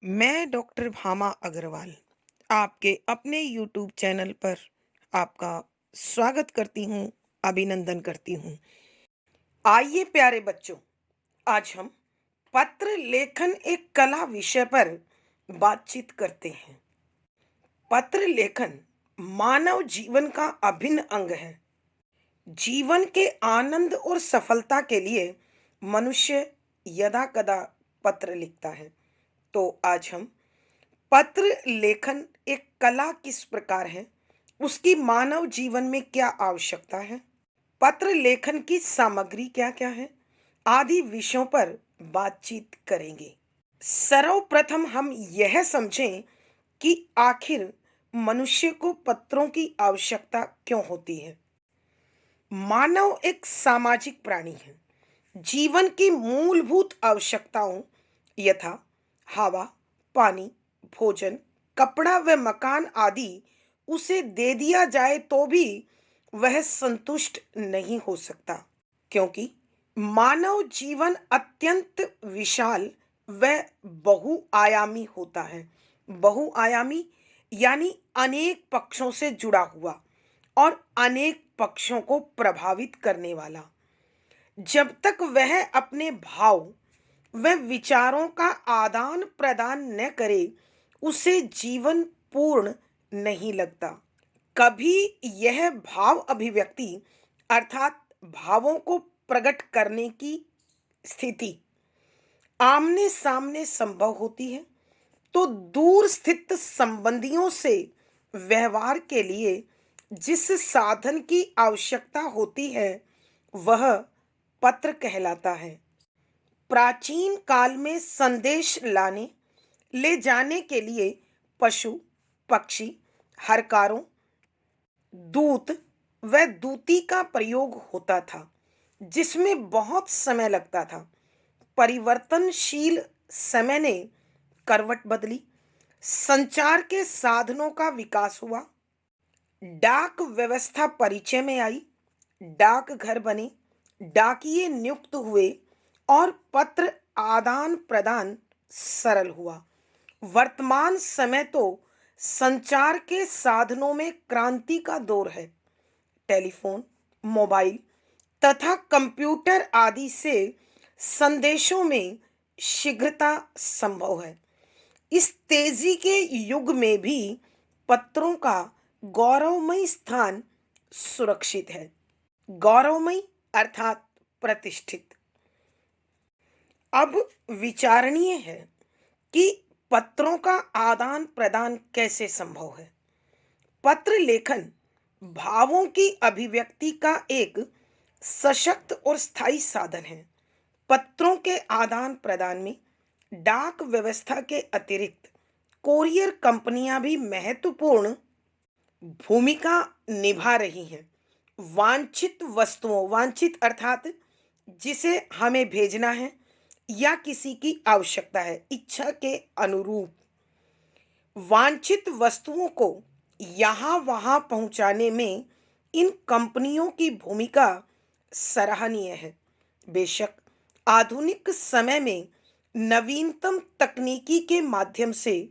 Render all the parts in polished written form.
मैं डॉक्टर भामा अग्रवाल आपके अपने यूट्यूब चैनल पर आपका स्वागत करती हूँ, अभिनंदन करती हूँ। आइए प्यारे बच्चों, आज हम पत्र लेखन एक कला विषय पर बातचीत करते हैं। पत्र लेखन मानव जीवन का अभिन्न अंग है। जीवन के आनंद और सफलता के लिए मनुष्य यदा कदा पत्र लिखता है। तो आज हम पत्र लेखन एक कला किस प्रकार है, उसकी मानव जीवन में क्या आवश्यकता है, पत्र लेखन की सामग्री क्या-क्या है, आदि विषयों पर बातचीत करेंगे। सर्वप्रथम हम यह समझें कि आखिर मनुष्य को पत्रों की आवश्यकता क्यों होती है। मानव एक सामाजिक प्राणी है। जीवन की मूलभूत आवश्यकताओं यथा हवा, पानी, भोजन, कपड़ा व मकान आदि उसे दे दिया जाए तो भी वह संतुष्ट नहीं हो सकता, क्योंकि मानव जीवन अत्यंत विशाल व बहुआयामी होता है। बहुआयामी यानी अनेक पक्षों से जुड़ा हुआ और अनेक पक्षों को प्रभावित करने वाला। जब तक वह अपने भाव व विचारों का आदान प्रदान न करे, उसे जीवन पूर्ण नहीं लगता। कभी यह भाव अभिव्यक्ति अर्थात भावों को प्रकट करने की स्थिति आमने सामने संभव होती है, तो दूर स्थित संबंधियों से व्यवहार के लिए जिस साधन की आवश्यकता होती है, वह पत्र कहलाता है। प्राचीन काल में संदेश लाने ले जाने के लिए पशु, पक्षी, हरकारों, दूत व दूती का प्रयोग होता था, जिसमें बहुत समय लगता था। परिवर्तनशील समय ने करवट बदली, संचार के साधनों का विकास हुआ, डाक व्यवस्था परिचय में आई, डाक घर बने, डाकिये नियुक्त हुए और पत्र आदान प्रदान सरल हुआ। वर्तमान समय तो संचार के साधनों में क्रांति का दौर है। टेलीफोन, मोबाइल तथा कंप्यूटर आदि से संदेशों में शीघ्रता संभव है। इस तेजी के युग में भी पत्रों का गौरवमयी स्थान सुरक्षित है। गौरवमयी अर्थात प्रतिष्ठित। अब विचारणीय है कि पत्रों का आदान प्रदान कैसे संभव है। पत्र लेखन भावों की अभिव्यक्ति का एक सशक्त और स्थायी साधन है। पत्रों के आदान प्रदान में डाक व्यवस्था के अतिरिक्त कोरियर कंपनियां भी महत्वपूर्ण भूमिका निभा रही हैं। वांछित वस्तुओं, वांछित अर्थात जिसे हमें भेजना है या किसी की आवश्यकता है, इच्छा के अनुरूप वांछित वस्तुओं को यहाँ वहाँ पहुँचाने में इन कंपनियों की भूमिका सराहनीय है। बेशक आधुनिक समय में नवीनतम तकनीकी के माध्यम से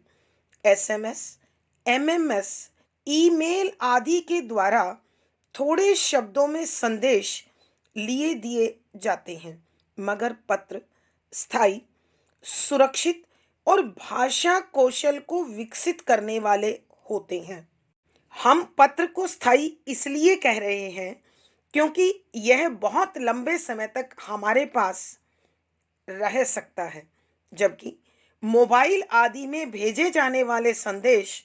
एसएमएस, एमएमएस, ईमेल आदि के द्वारा थोड़े शब्दों में संदेश लिए दिए जाते हैं, मगर पत्र स्थायी, सुरक्षित और भाषा कौशल को विकसित करने वाले होते हैं। हम पत्र को स्थायी इसलिए कह रहे हैं क्योंकि यह बहुत लंबे समय तक हमारे पास रह सकता है, जबकि मोबाइल आदि में भेजे जाने वाले संदेश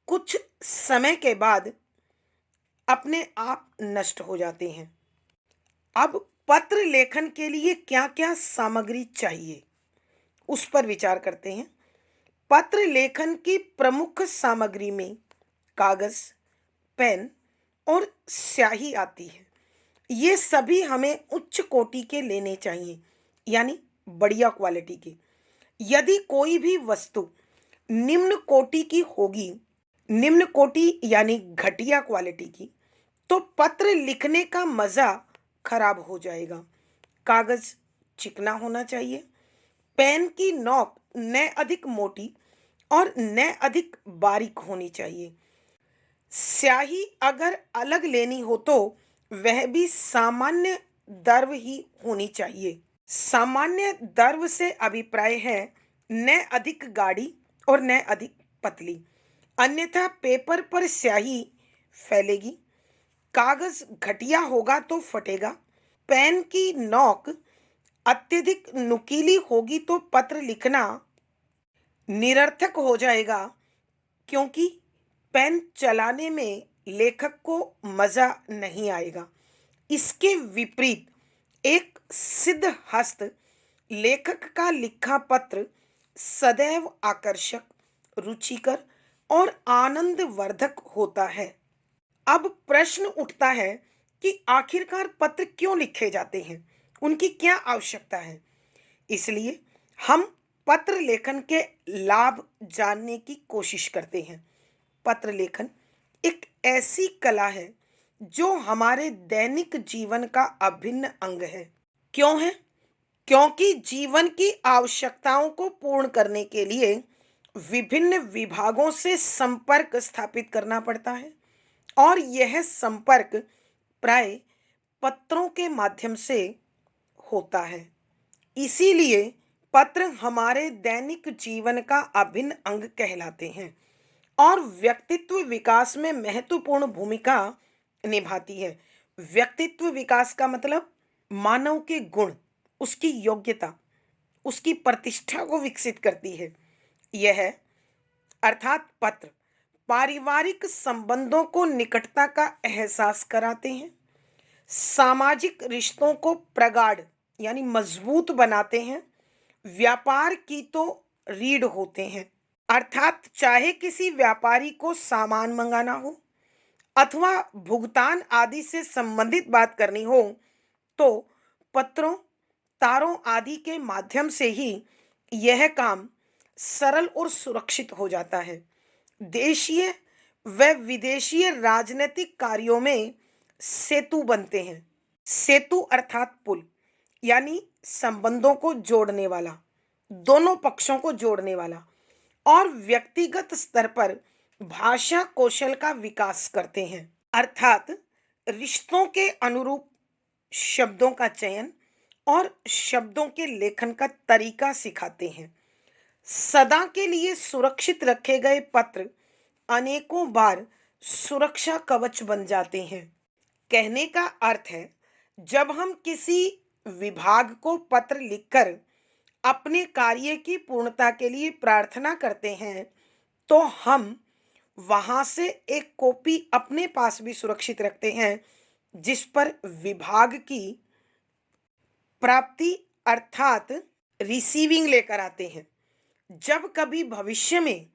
कुछ समय के बाद अपने आप नष्ट हो जाते हैं। अब पत्र लेखन के लिए क्या-क्या सामग्री चाहिए, उस पर विचार करते हैं। पत्र लेखन की प्रमुख सामग्री में कागज, पेन और स्याही आती है। ये सभी हमें उच्च कोटि के लेने चाहिए, यानी बढ़िया क्वालिटी के। यदि कोई भी वस्तु निम्न कोटि की होगी, निम्न कोटि यानी घटिया क्वालिटी की, तो पत्र लिखने का मज़ा खराब हो जाएगा। कागज चिकना होना चाहिए, पेन की नोक न अधिक मोटी और न अधिक बारीक होनी चाहिए। स्याही अगर अलग लेनी हो तो वह भी सामान्य दर्व ही होनी चाहिए। सामान्य दर्व से अभिप्राय है न अधिक गाढ़ी और न अधिक पतली, अन्यथा पेपर पर स्याही फैलेगी, कागज घटिया होगा तो फटेगा, पेन की नोक अत्यधिक नुकीली होगी तो पत्र लिखना निरर्थक हो जाएगा, क्योंकि पेन चलाने में लेखक को मजा नहीं आएगा। इसके विपरीत एक सिद्ध हस्त लेखक का लिखा पत्र सदैव आकर्षक, रुचिकर और आनंदवर्धक होता है। अब प्रश्न उठता है कि आखिरकार पत्र क्यों लिखे जाते हैं, उनकी क्या आवश्यकता है। इसलिए हम पत्र लेखन के लाभ जानने की कोशिश करते हैं। पत्र लेखन एक ऐसी कला है जो हमारे दैनिक जीवन का अभिन्न अंग है। क्यों है? क्योंकि जीवन की आवश्यकताओं को पूर्ण करने के लिए विभिन्न विभागों से संपर्क स्थापित करना पड़ता है और यह संपर्क प्राय पत्रों के माध्यम से होता है। इसीलिए पत्र हमारे दैनिक जीवन का अभिन्न अंग कहलाते हैं और व्यक्तित्व विकास में महत्वपूर्ण भूमिका निभाती है। व्यक्तित्व विकास का मतलब मानव के गुण, उसकी योग्यता, उसकी प्रतिष्ठा को विकसित करती है। यह अर्थात पत्र पारिवारिक संबंधों को निकटता का एहसास कराते हैं, सामाजिक रिश्तों को प्रगाढ़ यानी मजबूत बनाते हैं, व्यापार की तो रीढ़ होते हैं। अर्थात चाहे किसी व्यापारी को सामान मंगाना हो अथवा भुगतान आदि से संबंधित बात करनी हो तो पत्रों, तारों आदि के माध्यम से ही यह काम सरल और सुरक्षित हो जाता है। देशीय व विदेशीय राजनीतिक कार्यों में सेतु बनते हैं। सेतु अर्थात पुल, यानी संबंधों को जोड़ने वाला, दोनों पक्षों को जोड़ने वाला, और व्यक्तिगत स्तर पर भाषा कौशल का विकास करते हैं। अर्थात रिश्तों के अनुरूप शब्दों का चयन और शब्दों के लेखन का तरीका सिखाते हैं। सदा के लिए सुरक्षित रखे गए पत्र अनेकों बार सुरक्षा कवच बन जाते हैं। कहने का अर्थ है, जब हम किसी विभाग को पत्र लिखकर अपने कार्य की पूर्णता के लिए प्रार्थना करते हैं तो हम वहां से एक कॉपी अपने पास भी सुरक्षित रखते हैं, जिस पर विभाग की प्राप्ति अर्थात रिसीविंग लेकर आते हैं। जब कभी भविष्य में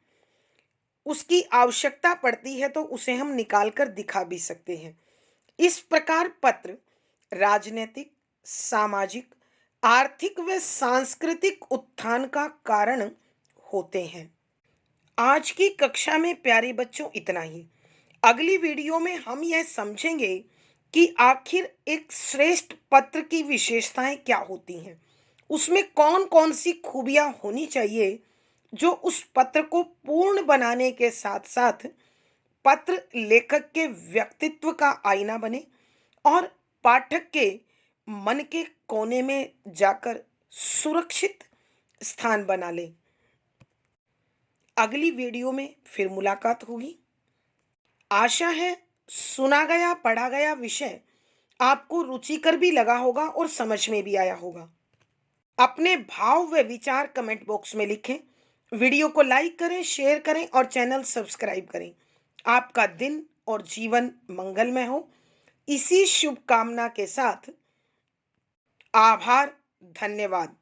उसकी आवश्यकता पड़ती है तो उसे हम निकाल कर दिखा भी सकते हैं। इस प्रकार पत्र राजनीतिक, सामाजिक, आर्थिक व सांस्कृतिक उत्थान का कारण होते हैं। आज की कक्षा में प्यारे बच्चों इतना ही। अगली वीडियो में हम यह समझेंगे कि आखिर एक श्रेष्ठ पत्र की विशेषताएं क्या होती हैं, उसमें कौन कौन सी खूबियां होनी चाहिए जो उस पत्र को पूर्ण बनाने के साथ साथ पत्र लेखक के व्यक्तित्व का आईना बने और पाठक के मन के कोने में जाकर सुरक्षित स्थान बना ले। अगली वीडियो में फिर मुलाकात होगी। आशा है सुना गया पढ़ा गया विषय आपको रुचिकर भी लगा होगा और समझ में भी आया होगा। अपने भाव व विचार कमेंट बॉक्स में लिखें। वीडियो को लाइक करें, शेयर करें और चैनल सब्सक्राइब करें। आपका दिन और जीवन मंगलमय हो, इसी शुभकामना के साथ आभार, धन्यवाद।